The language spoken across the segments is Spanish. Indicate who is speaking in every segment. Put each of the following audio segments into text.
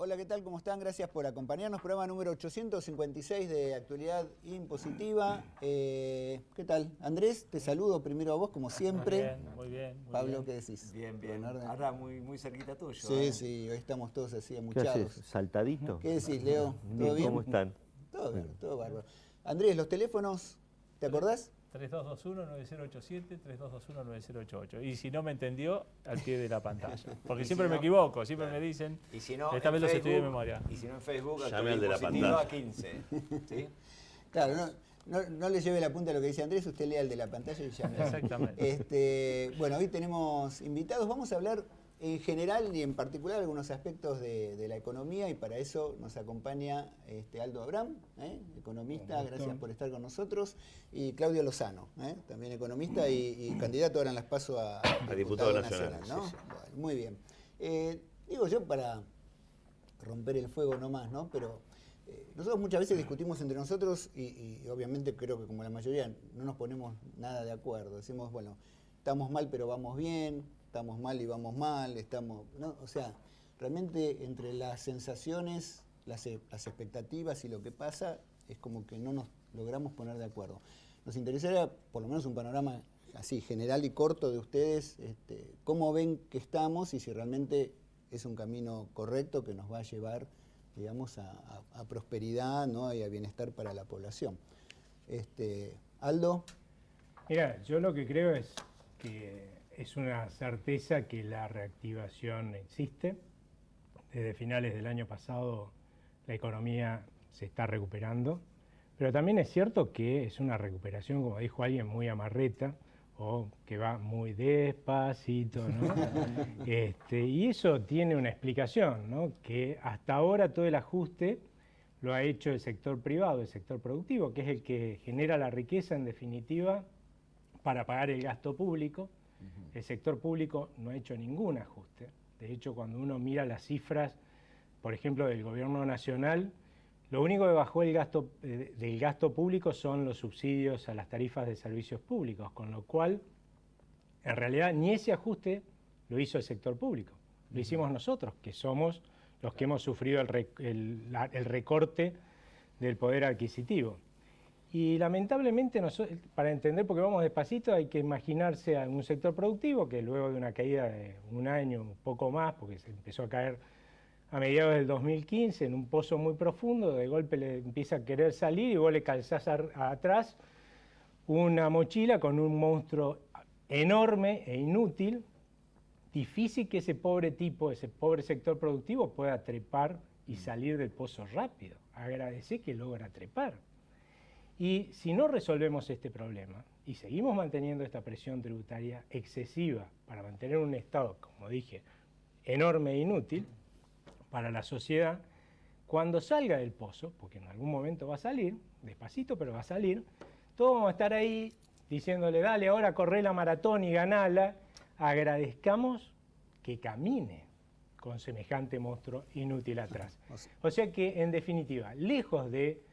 Speaker 1: Hola, ¿qué tal? ¿Cómo están? Gracias por acompañarnos. Programa número 856 de Actualidad Impositiva. ¿Qué tal? Andrés, te saludo primero a vos, como siempre.
Speaker 2: Muy bien.
Speaker 1: Pablo, ¿qué decís?
Speaker 3: Bien. Ahora muy cerquita tuyo.
Speaker 1: Sí, hoy estamos todos así
Speaker 4: ¿Qué
Speaker 1: amuchados.
Speaker 4: haces? ¿Saltadito?
Speaker 1: ¿Qué decís, Leo? ¿Todo bien?
Speaker 4: ¿Cómo están?
Speaker 1: Todo bien, todo bárbaro. Andrés, los teléfonos, ¿te acordás?
Speaker 2: 3221-9087, 3221-9088. Y si no me entendió, al pie de la pantalla. Porque siempre me equivoco, siempre me dicen,
Speaker 3: Y si no,
Speaker 2: esta vez los estudié de memoria.
Speaker 3: Y si no en Facebook,
Speaker 4: Llame al de la
Speaker 3: Impositiva
Speaker 4: pantalla.
Speaker 3: 15. ¿Sí?
Speaker 1: Claro, no le lleve la punta a lo que dice Andrés, usted lea el de la pantalla y llame.
Speaker 2: Exactamente.
Speaker 1: Bueno, hoy tenemos invitados, vamos a hablar en general y en particular algunos aspectos de la economía, y para eso nos acompaña Aldo Abraham, economista, gracias por estar con nosotros, y Claudio Lozano, también economista y candidato ahora en las PASO a
Speaker 4: diputado nacional,
Speaker 1: ¿no?
Speaker 4: sí.
Speaker 1: Bueno, muy bien. Digo yo para romper el fuego nomás, ¿no? Pero nosotros muchas veces discutimos entre nosotros y obviamente creo que como la mayoría no nos ponemos nada de acuerdo. Decimos, bueno, estamos mal pero vamos bien, estamos mal y vamos mal, ¿no? O sea, realmente entre las sensaciones, las expectativas y lo que pasa, es como que no nos logramos poner de acuerdo. Nos interesaría por lo menos un panorama así general y corto de ustedes, cómo ven que estamos y si realmente es un camino correcto que nos va a llevar, digamos, a prosperidad, ¿no? Y a bienestar para la población. Aldo.
Speaker 5: Mira, yo lo que creo es que es una certeza que la reactivación existe. Desde finales del año pasado la economía se está recuperando, pero también es cierto que es una recuperación, como dijo alguien, muy amarreta, o que va muy despacito, ¿no? Y eso tiene una explicación, ¿no? Que hasta ahora todo el ajuste lo ha hecho el sector privado, el sector productivo, que es el que genera la riqueza en definitiva para pagar el gasto público. El sector público no ha hecho ningún ajuste. De hecho, cuando uno mira las cifras, por ejemplo, del gobierno nacional, lo único que bajó el gasto del gasto público son los subsidios a las tarifas de servicios públicos, con lo cual, en realidad, ni ese ajuste lo hizo el sector público. Lo hicimos nosotros, que somos los que hemos sufrido el recorte del poder adquisitivo. Y lamentablemente, para entender, porque vamos despacito, hay que imaginarse a un sector productivo que luego de una caída de un año, un poco más, porque se empezó a caer a mediados del 2015 en un pozo muy profundo, de golpe le empieza a querer salir y vos le calzás atrás una mochila con un monstruo enorme e inútil. Difícil que ese pobre tipo, ese pobre sector productivo pueda trepar y salir del pozo rápido. Agradecé que logra trepar. Y si no resolvemos este problema y seguimos manteniendo esta presión tributaria excesiva para mantener un Estado, como dije, enorme e inútil para la sociedad, cuando salga del pozo, porque en algún momento va a salir, despacito pero va a salir, todos vamos a estar ahí diciéndole, dale, ahora corre la maratón y ganala. Agradezcamos que camine con semejante monstruo inútil atrás. O sea que, en definitiva, lejos de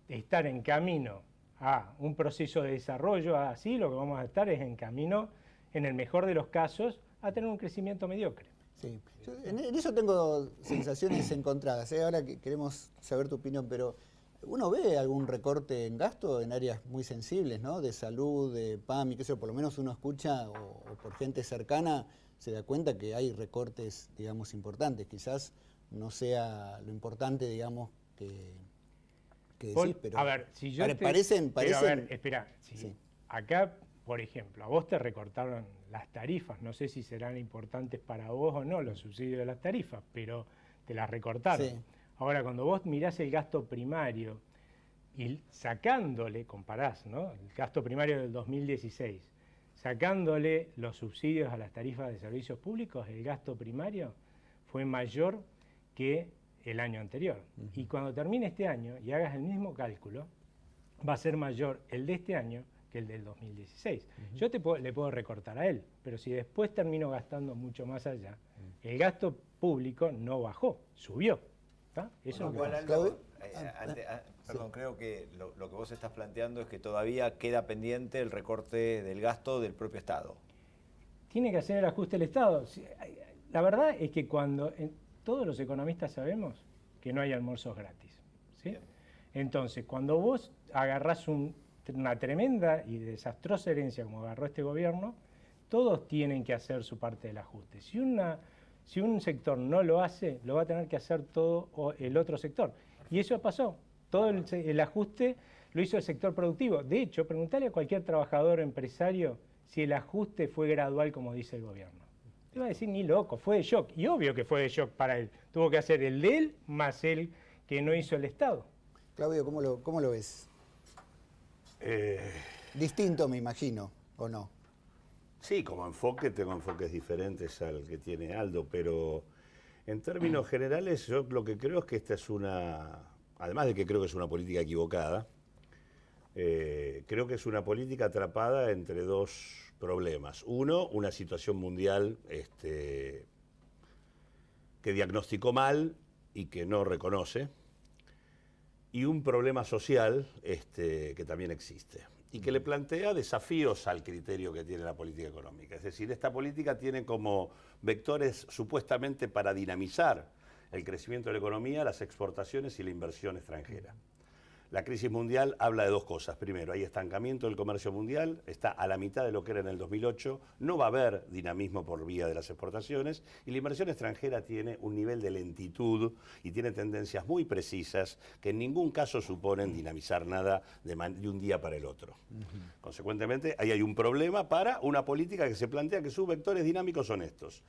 Speaker 5: estar en camino a un proceso de desarrollo así, lo que vamos a estar es en camino, en el mejor de los casos, a tener un crecimiento mediocre.
Speaker 1: Sí, yo en eso tengo sensaciones encontradas. Ahora que queremos saber tu opinión, pero ¿uno ve algún recorte en gasto en áreas muy sensibles, ¿no? De salud, de PAMI, qué sé yo, por lo menos uno escucha o por gente cercana se da cuenta que hay recortes, digamos, importantes. Quizás no sea lo importante, digamos, que decís, pero
Speaker 5: a ver, si yo
Speaker 1: parecen.
Speaker 5: Pero a ver, espera,
Speaker 1: sí.
Speaker 5: Acá, por ejemplo, a vos te recortaron las tarifas, no sé si serán importantes para vos o no los subsidios de las tarifas, pero te las recortaron. Sí. Ahora, cuando vos mirás el gasto primario y sacándole, comparás, ¿no? El gasto primario del 2016, sacándole los subsidios a las tarifas de servicios públicos, el gasto primario fue mayor que el año anterior. Y cuando termine este año y hagas el mismo cálculo, va a ser mayor el de este año que el del 2016. Yo le puedo recortar a él, pero si después termino gastando mucho más allá, el gasto público no bajó, subió. Eso es lo que
Speaker 3: perdón, creo que lo que vos estás planteando es que todavía queda pendiente el recorte del gasto del propio Estado.
Speaker 5: Tiene que hacer el ajuste el Estado. La verdad es que cuando todos los economistas sabemos que no hay almuerzos gratis, ¿sí? Entonces, cuando vos agarrás una tremenda y desastrosa herencia como agarró este gobierno, todos tienen que hacer su parte del ajuste. Si un sector no lo hace, lo va a tener que hacer todo el otro sector. Y eso pasó. Todo el ajuste lo hizo el sector productivo. De hecho, preguntale a cualquier trabajador o empresario si el ajuste fue gradual como dice el gobierno. Le va a decir, ni loco, fue de shock. Y obvio que fue de shock para él. Tuvo que hacer el de él más el que no hizo el Estado.
Speaker 1: Claudio, ¿cómo lo ves? Distinto, me imagino, ¿o no?
Speaker 4: Sí, como enfoque tengo enfoques diferentes al que tiene Aldo, pero en términos generales yo lo que creo es que esta es además de que creo que es una política equivocada, creo que es una política atrapada entre dos problemas. Uno, una situación mundial que diagnosticó mal y que no reconoce, y un problema social que también existe y que le plantea desafíos al criterio que tiene la política económica. Es decir, esta política tiene como vectores supuestamente para dinamizar el crecimiento de la economía, las exportaciones y la inversión extranjera. La crisis mundial habla de dos cosas. Primero, hay estancamiento del comercio mundial, está a la mitad de lo que era en el 2008, no va a haber dinamismo por vía de las exportaciones y la inversión extranjera tiene un nivel de lentitud y tiene tendencias muy precisas que en ningún caso suponen dinamizar nada de un día para el otro. Consecuentemente, ahí hay un problema para una política que se plantea que sus vectores dinámicos son estos.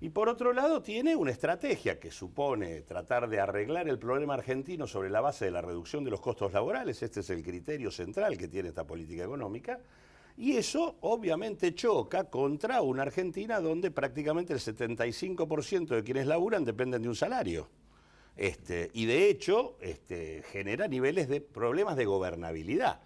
Speaker 4: Y por otro lado tiene una estrategia que supone tratar de arreglar el problema argentino sobre la base de la reducción de los costos laborales. Este es el criterio central que tiene esta política económica. Y eso obviamente choca contra una Argentina donde prácticamente el 75% de quienes laburan dependen de un salario. Y de hecho genera niveles de problemas de gobernabilidad.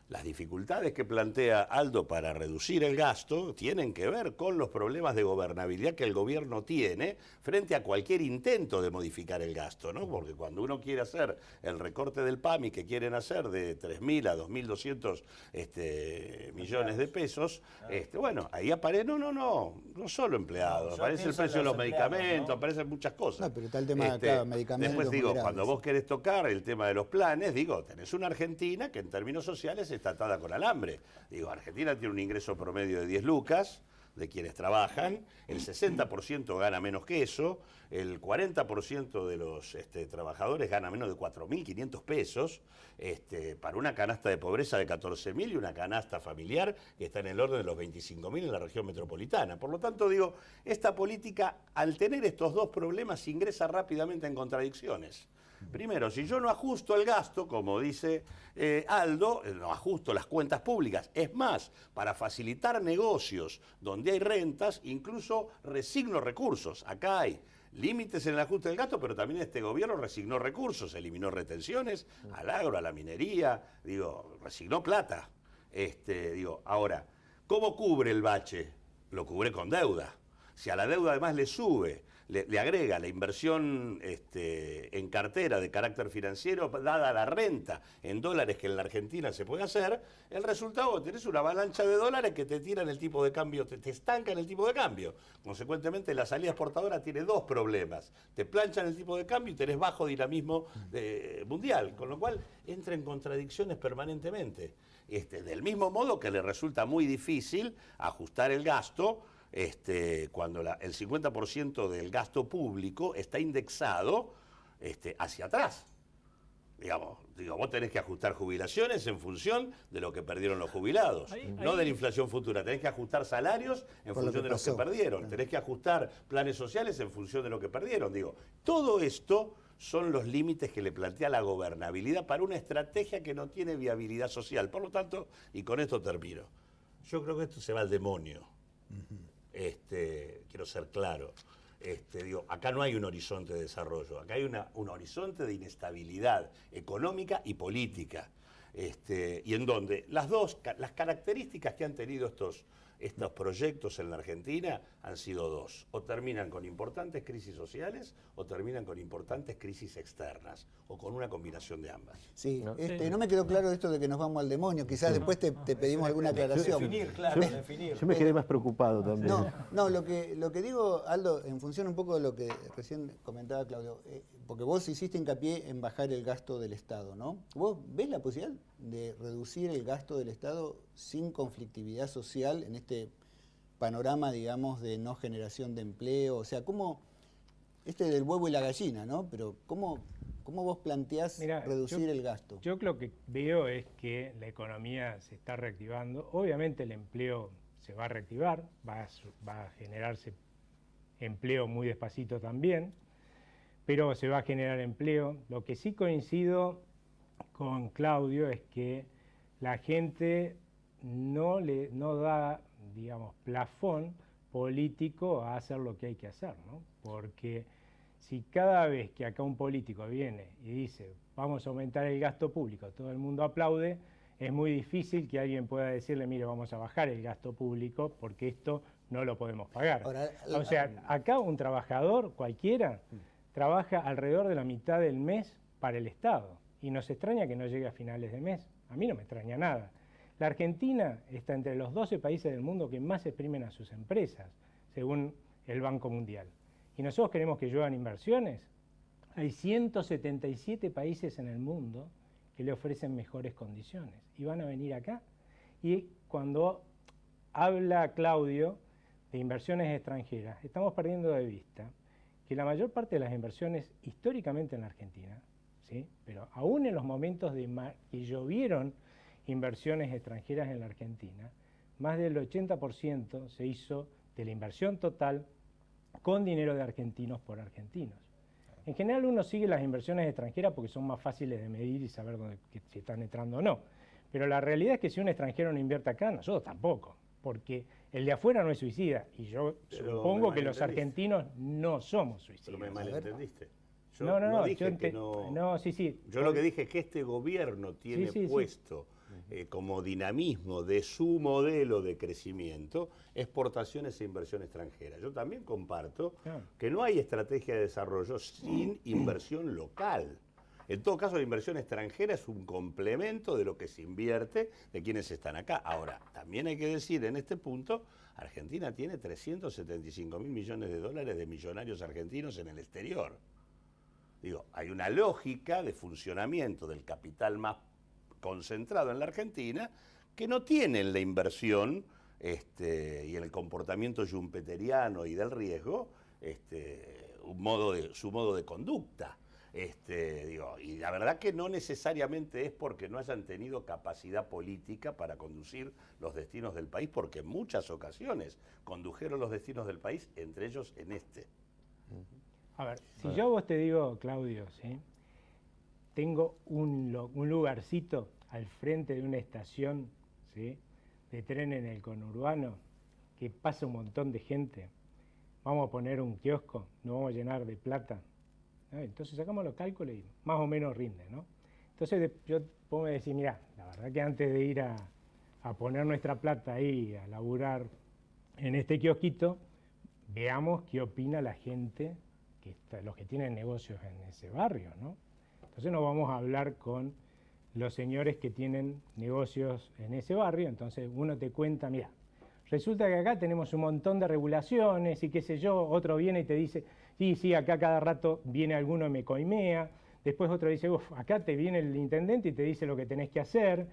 Speaker 4: Las dificultades que plantea Aldo para reducir el gasto tienen que ver con los problemas de gobernabilidad que el gobierno tiene frente a cualquier intento de modificar el gasto, ¿no? Porque cuando uno quiere hacer el recorte del PAMI que quieren hacer de 3.000 a 2.200 millones de pesos, bueno, ahí aparece, no solo empleados, aparece el precio de los medicamentos, ¿no? Aparecen muchas cosas.
Speaker 1: No, pero está el tema, claro, medicamentos.
Speaker 4: Después digo, cuando vos querés tocar el tema de los planes, digo, tenés una Argentina que en términos sociales está atada con alambre. Digo, Argentina tiene un ingreso promedio de 10 lucas de quienes trabajan, el 60% gana menos que eso, el 40% de los trabajadores gana menos de 4.500 pesos, para una canasta de pobreza de 14.000 y una canasta familiar que está en el orden de los 25.000 en la región metropolitana. Por lo tanto, digo, esta política, al tener estos dos problemas, ingresa rápidamente en contradicciones. Primero, si yo no ajusto el gasto, como dice Aldo, no ajusto las cuentas públicas. Es más, para facilitar negocios donde hay rentas, incluso resigno recursos. Acá hay límites en el ajuste del gasto, pero también este gobierno resignó recursos, eliminó retenciones al agro, a la minería, resignó plata. Ahora, ¿cómo cubre el bache? Lo cubre con deuda. Si a la deuda además le sube, le agrega la inversión en cartera de carácter financiero, dada la renta en dólares que en la Argentina se puede hacer, el resultado tenés una avalancha de dólares que te tiran el tipo de cambio, te estancan el tipo de cambio. Consecuentemente, la salida exportadora tiene dos problemas. Te planchan el tipo de cambio y tenés bajo dinamismo mundial, con lo cual entra en contradicciones permanentemente. Del mismo modo que le resulta muy difícil ajustar el gasto, cuando el 50% del gasto público está indexado hacia atrás. Vos tenés que ajustar jubilaciones en función de lo que perdieron los jubilados, no de la inflación futura. Tenés que ajustar salarios en función de los que perdieron. Tenés que ajustar planes sociales en función de lo que perdieron. Todo esto son los límites que le plantea la gobernabilidad para una estrategia que no tiene viabilidad social. Por lo tanto, y con esto termino, yo creo que esto se va al demonio. Quiero ser claro. Acá no hay un horizonte de desarrollo, acá hay un horizonte de inestabilidad económica y política. Y en donde las características que han tenido estos proyectos en la Argentina han sido dos. O terminan con importantes crisis sociales o terminan con importantes crisis externas, o con una combinación de ambas.
Speaker 1: Sí,
Speaker 2: No.
Speaker 1: no me quedó claro esto de que nos vamos al demonio. Quizás después te pedimos alguna aclaración.
Speaker 3: Definir, claro, definir.
Speaker 6: Yo me quedé más preocupado también.
Speaker 1: No, lo que digo, Aldo, en función un poco de lo que recién comentaba Claudio, porque vos hiciste hincapié en bajar el gasto del Estado, ¿no? ¿Vos ves la posibilidad de reducir el gasto del Estado sin conflictividad social en este panorama, digamos, de no generación de empleo? O sea, ¿cómo, del huevo y la gallina, ¿no? Pero ¿cómo vos planteás reducir el gasto?
Speaker 5: Yo lo que veo es que la economía se está reactivando. Obviamente el empleo se va a reactivar, va a generarse empleo muy despacito también, pero se va a generar empleo. Lo que sí coincido con Claudio es que la gente no da, digamos, plafón político a hacer lo que hay que hacer, ¿no? Porque si cada vez que acá un político viene y dice vamos a aumentar el gasto público, todo el mundo aplaude, es muy difícil que alguien pueda decirle, mire, vamos a bajar el gasto público porque esto no lo podemos pagar.
Speaker 1: Ahora,
Speaker 5: o sea, acá un trabajador cualquiera trabaja alrededor de la mitad del mes para el Estado y nos extraña que no llegue a finales de mes. A mí no me extraña nada. La Argentina está entre los 12 países del mundo que más exprimen a sus empresas, según el Banco Mundial. Y nosotros queremos que lluevan inversiones. Hay 177 países en el mundo que le ofrecen mejores condiciones y van a venir acá. Y cuando habla Claudio de inversiones extranjeras, estamos perdiendo de vista que la mayor parte de las inversiones históricamente en la Argentina, ¿sí? Pero aún en los momentos que llovieron inversiones extranjeras en la Argentina, más del 80% se hizo de la inversión total con dinero de argentinos por argentinos. En general uno sigue las inversiones extranjeras porque son más fáciles de medir y saber si están entrando o no. Pero la realidad es que si un extranjero no invierte acá, nosotros tampoco, porque el de afuera no es suicida y yo supongo que los argentinos no somos suicidas.
Speaker 4: Pero me malentendiste.
Speaker 5: No,
Speaker 4: dije que no.
Speaker 5: No, sí.
Speaker 4: Yo lo que dije es que este gobierno tiene puesto como dinamismo de su modelo de crecimiento exportaciones e inversión extranjera. Yo también comparto que no hay estrategia de desarrollo sin inversión local. En todo caso, la inversión extranjera es un complemento de lo que se invierte de quienes están acá. Ahora, también hay que decir en este punto, Argentina tiene 375.000 millones de dólares de millonarios argentinos en el exterior. Digo, hay una lógica de funcionamiento del capital más concentrado en la Argentina que no tienen la inversión y el comportamiento schumpeteriano y del riesgo su modo de conducta. Y la verdad que no necesariamente es porque no hayan tenido capacidad política para conducir los destinos del país, porque en muchas ocasiones condujeron los destinos del país, entre ellos en este.
Speaker 5: A ver, si yo a vos te digo, Claudio, ¿sí? Tengo un lugarcito al frente de una estación, ¿sí?, de tren en el conurbano, que pasa un montón de gente, vamos a poner un kiosco, nos vamos a llenar de plata. Entonces sacamos los cálculos y más o menos rinde, ¿no? Entonces vos me decís, mirá, la verdad que antes de ir a poner nuestra plata ahí, a laburar en este kiosquito, veamos qué opina la gente, los que tienen negocios en ese barrio, ¿no? Entonces nos vamos a hablar con los señores que tienen negocios en ese barrio, entonces uno te cuenta, mira, resulta que acá tenemos un montón de regulaciones y qué sé yo, otro viene y te dice, sí, acá cada rato viene alguno y me coimea, después otro dice, acá te viene el intendente y te dice lo que tenés que hacer,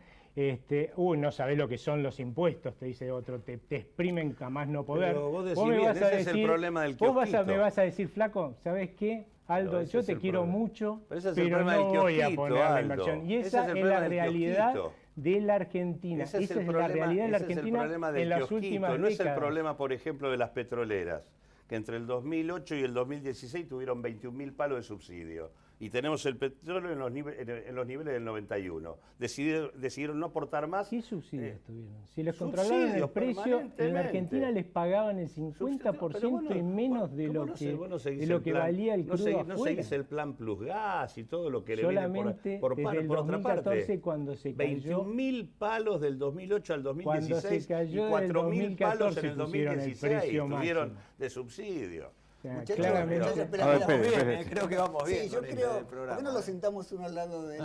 Speaker 5: no sabés lo que son los impuestos, te dice otro, te exprimen a más no poder.
Speaker 4: Pero vos decís bien, ese es el problema del kiosquito.
Speaker 5: Me vas a decir, flaco, ¿sabés qué? Aldo, yo te quiero mucho,
Speaker 4: pero
Speaker 5: no voy a poner la inversión. Y esa es la realidad de la Argentina.
Speaker 4: Esa es la realidad de la Argentina
Speaker 5: en las últimas décadas.
Speaker 4: No es el problema, por ejemplo, de las petroleras, que entre el 2008 y el 2016 tuvieron 21.000 palos de subsidio. y tenemos el petróleo en los niveles del 91. Decidieron no aportar más.
Speaker 5: ¿Qué subsidios tuvieron? Si les controlaban el precio, en Argentina les pagaban el 50% y menos de lo que valía el crudo afuera.
Speaker 4: No seguís el plan Plus Gas y todo lo que le viene
Speaker 5: solamente
Speaker 4: por
Speaker 5: desde el
Speaker 4: otra parte.
Speaker 5: 2014 cuando se cayó.
Speaker 4: 21.000 palos del 2008 al 2016
Speaker 5: Cuando se cayó
Speaker 4: y 4.000 palos en el
Speaker 5: pusieron el
Speaker 4: 2016
Speaker 5: precio
Speaker 4: tuvieron
Speaker 5: máximo.
Speaker 4: de subsidio.
Speaker 1: Muchachos,
Speaker 5: Claramente.
Speaker 1: muchachos, espera,
Speaker 3: A ver,
Speaker 1: espera,
Speaker 3: espere,
Speaker 1: espera.
Speaker 3: espere. Creo que vamos bien
Speaker 1: Sí, yo
Speaker 3: con
Speaker 1: creo.
Speaker 3: el
Speaker 1: ¿Por
Speaker 3: programa.
Speaker 1: qué no lo sentamos uno al lado de él?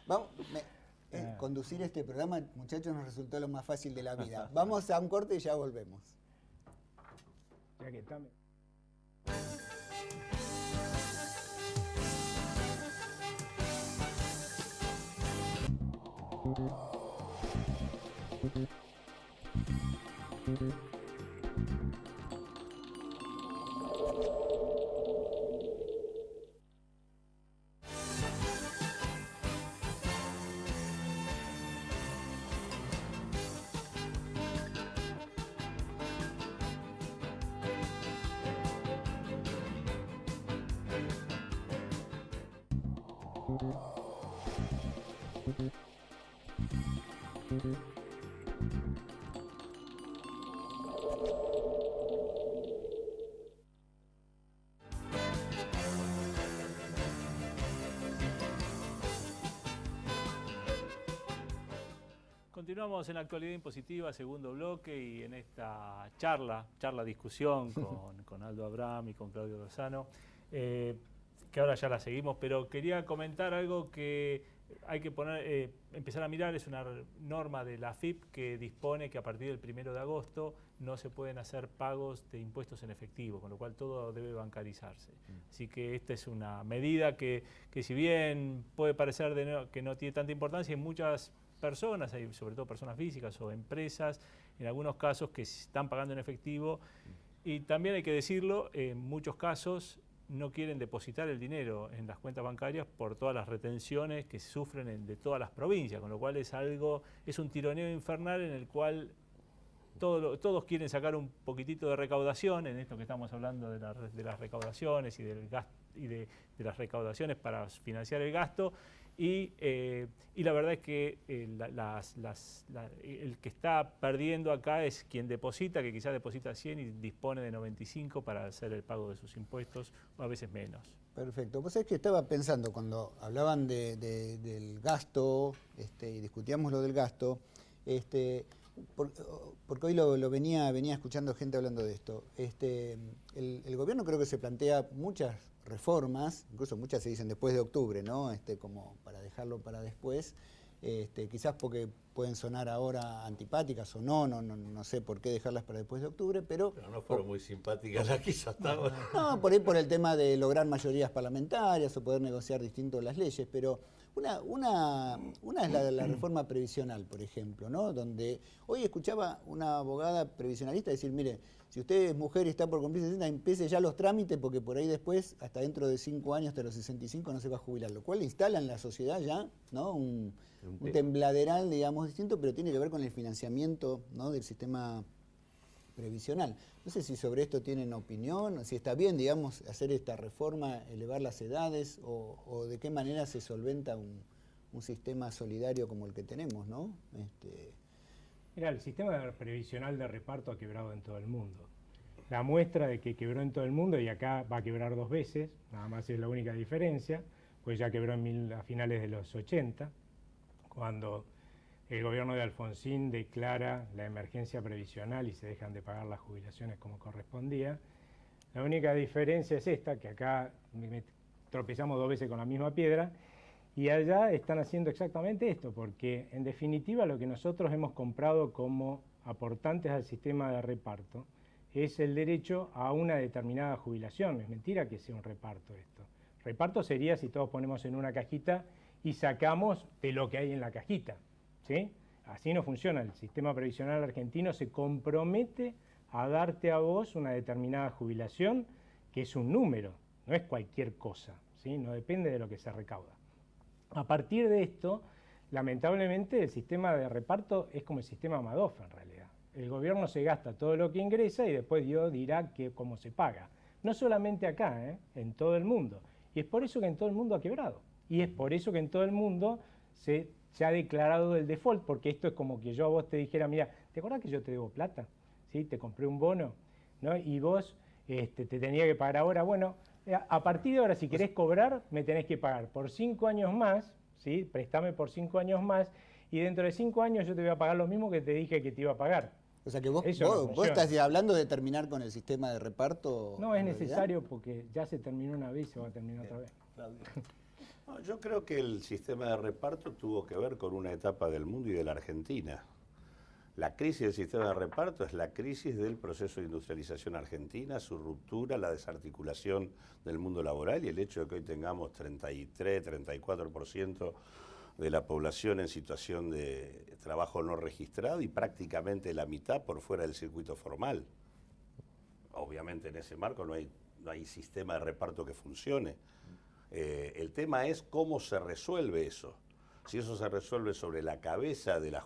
Speaker 1: No, vamos, conducir este programa, muchachos, nos resultó lo más fácil de la vida. Vamos a un corte y ya volvemos.
Speaker 5: Ya que está-
Speaker 2: Continuamos en la actualidad impositiva, segundo bloque, y en esta discusión con Aldo Abraham y con Claudio Lozano, que ahora ya la seguimos, pero quería comentar algo que hay que empezar a mirar. Es una norma de la AFIP que dispone que a partir del 1 de agosto no se pueden hacer pagos de impuestos en efectivo, con lo cual todo debe bancarizarse. Así que esta es una medida que si bien puede parecer que no tiene tanta importancia, en muchas personas, sobre todo personas físicas o empresas, en algunos casos que están pagando en efectivo, y también hay que decirlo, en muchos casos no quieren depositar el dinero en las cuentas bancarias por todas las retenciones que sufren de todas las provincias, con lo cual es un tironeo infernal en el cual todos quieren sacar un poquitito de recaudación, en esto que estamos hablando de las recaudaciones y del gasto, y de las recaudaciones para financiar el gasto. Y la verdad es que el que está perdiendo acá es quien deposita, que quizás deposita 100 y dispone de 95 para hacer el pago de sus impuestos, o a veces menos.
Speaker 1: Perfecto. Pues es que estaba pensando cuando hablaban del gasto, y discutíamos lo del gasto, porque hoy lo venía escuchando gente hablando de esto. El gobierno creo que se plantea muchas reformas, incluso muchas se dicen después de octubre, ¿no? Como para dejarlo para después, quizás porque pueden sonar ahora antipáticas o no sé por qué dejarlas para después de octubre, pero
Speaker 4: no fueron muy simpáticas las que hizo hasta ahora.
Speaker 1: No, por ahí por el tema de lograr mayorías parlamentarias o poder negociar distinto las leyes, pero una es la reforma previsional, por ejemplo, ¿no? Donde hoy escuchaba una abogada previsionalista decir, mire, si usted es mujer y está por cumplir 60, empiece ya los trámites porque por ahí después, hasta dentro de 5 años, hasta los 65, no se va a jubilar, lo cual instala en la sociedad ya, ¿no? un tembladeral, digamos, distinto, pero tiene que ver con el financiamiento, ¿no? del sistema previsional. No sé si sobre esto tienen opinión, si está bien, digamos, hacer esta reforma, elevar las edades, o de qué manera se solventa un sistema solidario como el que tenemos, ¿no?
Speaker 5: Mira, el sistema previsional de reparto ha quebrado en todo el mundo. La muestra de que quebró en todo el mundo, y acá va a quebrar 2 veces, nada más es la única diferencia, pues ya quebró a finales de los 80, cuando el gobierno de Alfonsín declara la emergencia previsional y se dejan de pagar las jubilaciones como correspondía. La única diferencia es esta, que acá tropezamos 2 veces con la misma piedra, y allá están haciendo exactamente esto, porque en definitiva lo que nosotros hemos comprado como aportantes al sistema de reparto es el derecho a una determinada jubilación. Es mentira que sea un reparto esto. Reparto sería si todos ponemos en una cajita y sacamos de lo que hay en la cajita, ¿sí? Así no funciona. El sistema previsional argentino se compromete a darte a vos una determinada jubilación, que es un número, no es cualquier cosa, ¿sí? No depende de lo que se recauda. A partir de esto, lamentablemente, el sistema de reparto es como el sistema Madoff en realidad. El gobierno se gasta todo lo que ingresa y después Dios dirá cómo se paga. No solamente acá, en todo el mundo. Y es por eso que en todo el mundo ha quebrado. Y es por eso que en todo el mundo se ha declarado el default, porque esto es como que yo a vos te dijera, mira, ¿te acordás que yo te debo plata? ¿Sí? Te compré un bono, ¿no? Y vos te tenía que pagar ahora. Bueno, a partir de ahora, si querés cobrar, me tenés que pagar por 5 años más, ¿sí? Préstame por 5 años más, y dentro de 5 años yo te voy a pagar lo mismo que te dije que te iba a pagar.
Speaker 1: O sea que vos
Speaker 5: Eso no
Speaker 1: estás hablando de terminar con el sistema de reparto.
Speaker 5: No es
Speaker 1: en realidad.
Speaker 5: necesario porque ya se terminó una vez y se va a terminar otra vez.
Speaker 4: No, yo creo que el sistema de reparto tuvo que ver con una etapa del mundo y de la Argentina. La crisis del sistema de reparto es la crisis del proceso de industrialización argentina, su ruptura, la desarticulación del mundo laboral y el hecho de que hoy tengamos 33, 34% de la población en situación de trabajo no registrado y prácticamente la mitad por fuera del circuito formal. Obviamente en ese marco no hay sistema de reparto que funcione. El tema es cómo se resuelve eso. Si eso se resuelve sobre la cabeza de los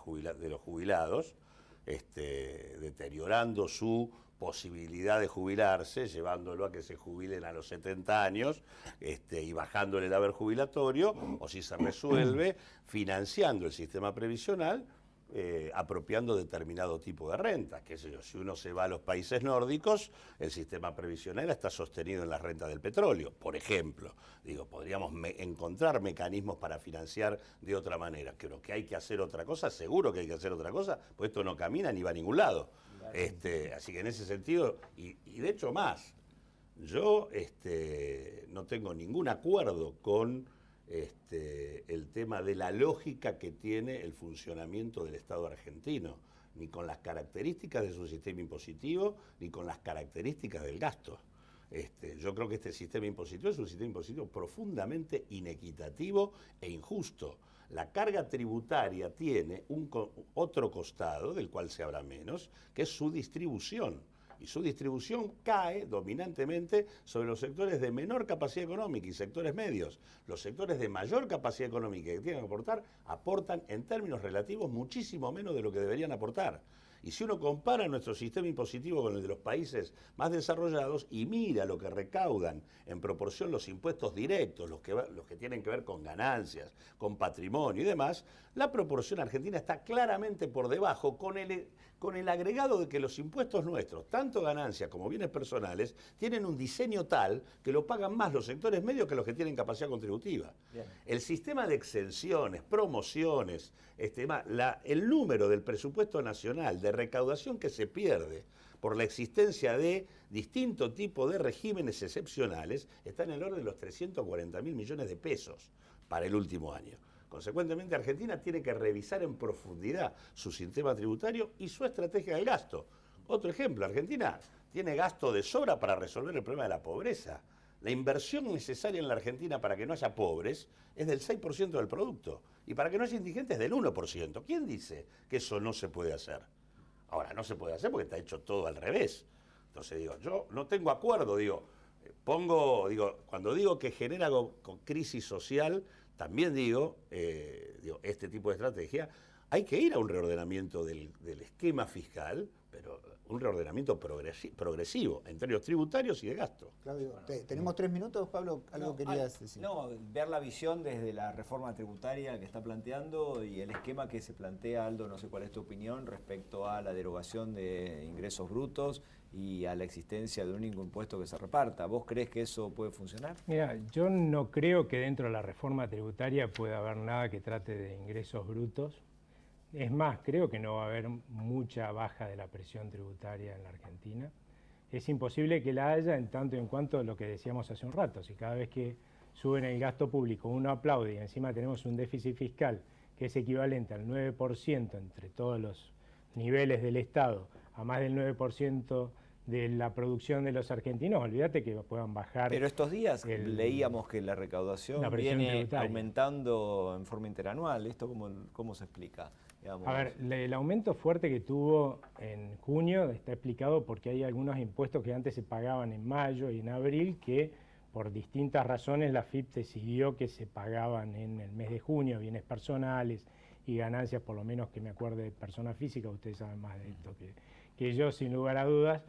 Speaker 4: jubilados, deteriorando su posibilidad de jubilarse, llevándolo a que se jubilen a los 70 años y bajándole el haber jubilatorio, o si se resuelve financiando el sistema previsional, apropiando determinado tipo de renta. Qué sé yo, si uno se va a los países nórdicos, el sistema previsional está sostenido en la renta del petróleo, por ejemplo. Digo, podríamos encontrar mecanismos para financiar de otra manera. Creo que hay que hacer otra cosa, seguro que hay que hacer otra cosa, pues esto no camina ni va a ningún lado. Así que en ese sentido, y de hecho más, yo no tengo ningún acuerdo con el tema de la lógica que tiene el funcionamiento del Estado argentino, ni con las características de su sistema impositivo, ni con las características del gasto. Yo creo que este sistema impositivo es un sistema impositivo profundamente inequitativo e injusto. La carga tributaria tiene otro costado, del cual se habla menos, que es su distribución. Y su distribución cae dominantemente sobre los sectores de menor capacidad económica y sectores medios. Los sectores de mayor capacidad económica que tienen que aportar, aportan en términos relativos muchísimo menos de lo que deberían aportar. Y si uno compara nuestro sistema impositivo con el de los países más desarrollados y mira lo que recaudan en proporción los impuestos directos, los que tienen que ver con ganancias, con patrimonio y demás, la proporción argentina está claramente por debajo con el agregado de que los impuestos nuestros, tanto ganancias como bienes personales, tienen un diseño tal que lo pagan más los sectores medios que los que tienen capacidad contributiva. Bien. El sistema de exenciones, promociones, el número del presupuesto nacional de recaudación que se pierde por la existencia de distinto tipo de regímenes excepcionales está en el orden de los 340.000 millones de pesos para el último año. Consecuentemente, Argentina tiene que revisar en profundidad su sistema tributario y su estrategia del gasto. Otro ejemplo, Argentina tiene gasto de sobra para resolver el problema de la pobreza. La inversión necesaria en la Argentina para que no haya pobres es del 6% del producto y para que no haya indigentes del 1%. ¿Quién dice que eso no se puede hacer? Ahora, no se puede hacer porque está hecho todo al revés. Entonces, yo no tengo acuerdo, cuando digo que genera crisis social, también digo, este tipo de estrategia, hay que ir a un reordenamiento del esquema fiscal, pero un reordenamiento progresivo en términos tributarios y de gasto.
Speaker 1: Claudio, tenemos 3 minutos, Pablo, algo querías decir.
Speaker 3: No, ver la visión desde la reforma tributaria que está planteando y el esquema que se plantea, Aldo, no sé cuál es tu opinión respecto a la derogación de ingresos brutos y a la existencia de un único impuesto que se reparta. ¿Vos crees que eso puede funcionar?
Speaker 5: Mira, yo no creo que dentro de la reforma tributaria pueda haber nada que trate de ingresos brutos. Es más, creo que no va a haber mucha baja de la presión tributaria en la Argentina. Es imposible que la haya en tanto y en cuanto lo que decíamos hace un rato. Si cada vez que suben el gasto público uno aplaude y encima tenemos un déficit fiscal que es equivalente al 9% entre todos los niveles del Estado, a más del 9% de la producción de los argentinos, olvídate que puedan bajar.
Speaker 3: Pero estos días leíamos que la recaudación viene tributaria aumentando en forma interanual. ¿Esto cómo se explica? Digamos.
Speaker 5: A ver, el aumento fuerte que tuvo en junio está explicado porque hay algunos impuestos que antes se pagaban en mayo y en abril que por distintas razones la AFIP decidió que se pagaban en el mes de junio, bienes personales y ganancias, por lo menos que me acuerde de personas físicas, ustedes saben más de esto que yo sin lugar a dudas.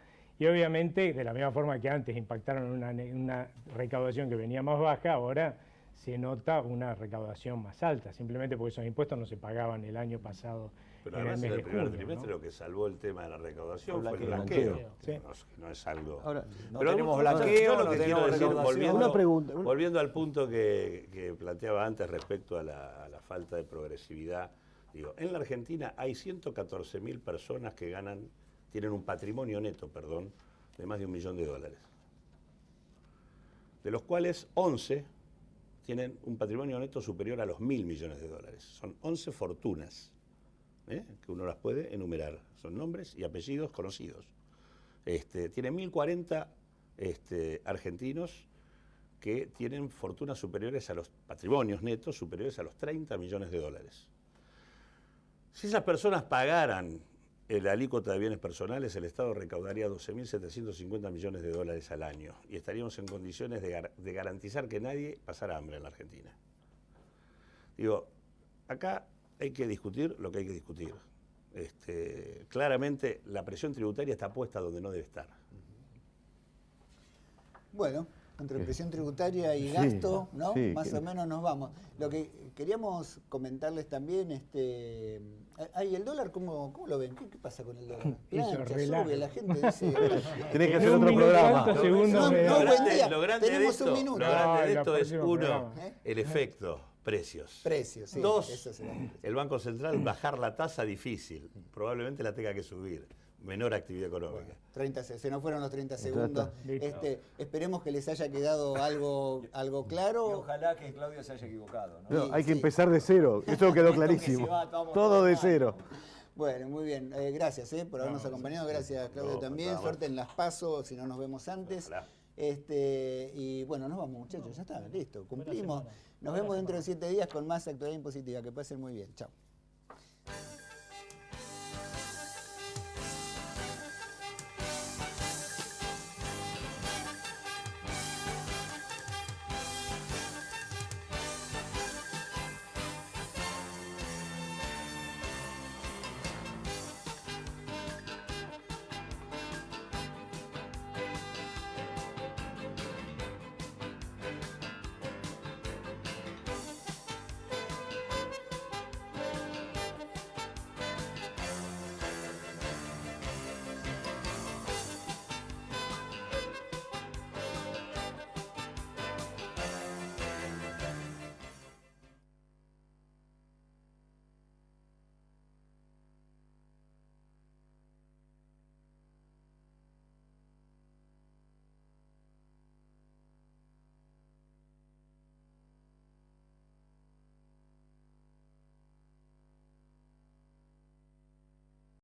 Speaker 5: Y obviamente, de la misma forma que antes impactaron una recaudación que venía más baja, ahora se nota una recaudación más alta, simplemente porque esos impuestos no se pagaban el año pasado.
Speaker 4: Pero
Speaker 5: en el
Speaker 4: además
Speaker 5: mes
Speaker 4: en el
Speaker 5: de
Speaker 4: primer
Speaker 5: junio,
Speaker 4: trimestre
Speaker 5: ¿no?
Speaker 4: lo que salvó el tema de la recaudación
Speaker 3: Fue
Speaker 4: fue el
Speaker 3: blanqueo.
Speaker 4: blanqueo.
Speaker 5: Sí.
Speaker 4: No es algo...
Speaker 3: Ahora, no
Speaker 4: Pero
Speaker 3: tenemos
Speaker 4: yo
Speaker 3: blanqueo,
Speaker 4: lo
Speaker 3: no
Speaker 4: que quiero
Speaker 3: tenemos
Speaker 4: decir,
Speaker 3: recaudación.
Speaker 6: Una pregunta.
Speaker 4: volviendo al punto que planteaba antes respecto a la falta de progresividad, digo, en la Argentina hay 114.000 personas que tienen un patrimonio neto, de más de $1 millón. De los cuales 11 tienen un patrimonio neto superior a los $1.000 millones. Son 11 fortunas, que uno las puede enumerar. Son nombres y apellidos conocidos. Tiene 1.040 argentinos que tienen fortunas superiores a los patrimonios netos superiores a los $30 millones. Si esas personas pagaran la alícuota de bienes personales, el Estado recaudaría $12.750 millones al año y estaríamos en condiciones de garantizar que nadie pasara hambre en la Argentina. Digo, acá hay que discutir lo que hay que discutir. Claramente la presión tributaria está puesta donde no debe estar.
Speaker 1: Bueno, entre presión tributaria y gasto, ¿no?
Speaker 6: sí,
Speaker 1: Más o menos nos vamos. Lo que queríamos comentarles también, el dólar, ¿cómo lo ven? ¿Qué pasa con el dólar? Plancha,
Speaker 5: relajo.
Speaker 1: sube, la gente dice...
Speaker 6: Tenés que
Speaker 5: En
Speaker 6: hacer
Speaker 5: un
Speaker 6: otro
Speaker 5: minuto,
Speaker 6: programa.
Speaker 5: ¿cuántos segundos me
Speaker 1: no,
Speaker 5: da?
Speaker 1: buen día.
Speaker 4: Lo grande de
Speaker 1: Tenemos
Speaker 4: esto,
Speaker 1: un minuto.
Speaker 4: lo grande de
Speaker 5: No,
Speaker 4: esto
Speaker 5: el
Speaker 4: es,
Speaker 5: próximo
Speaker 4: uno,
Speaker 5: programa.
Speaker 4: el efecto, precios.
Speaker 1: Precios, sí.
Speaker 4: Dos,
Speaker 1: eso será.
Speaker 4: el Banco Central bajar la tasa difícil, probablemente la tenga que subir, menor actividad económica.
Speaker 1: 30, se nos fueron los 30 segundos.
Speaker 5: Listo.
Speaker 1: Esperemos que les haya quedado algo
Speaker 3: Y
Speaker 1: claro.
Speaker 3: ojalá que Claudio se haya equivocado, ¿no?
Speaker 6: No,
Speaker 1: Sí,
Speaker 6: hay que
Speaker 1: sí.
Speaker 6: empezar de cero. Eso quedó
Speaker 3: Esto que
Speaker 6: clarísimo.
Speaker 3: se va, vamos
Speaker 6: Todo
Speaker 3: todos
Speaker 6: de
Speaker 3: mal.
Speaker 6: cero.
Speaker 1: Bueno, muy bien. Gracias por habernos acompañado. Gracias, Claudio,
Speaker 4: No,
Speaker 1: también.
Speaker 4: nada más.
Speaker 1: Suerte en las pasos, si no nos vemos antes.
Speaker 4: Ojalá.
Speaker 1: Y bueno, nos vamos, muchachos. Ya está, listo. Cumplimos.
Speaker 2: semana.
Speaker 1: Nos vemos dentro de 7 días con más actualidad impositiva. Que pasen muy bien. Chao.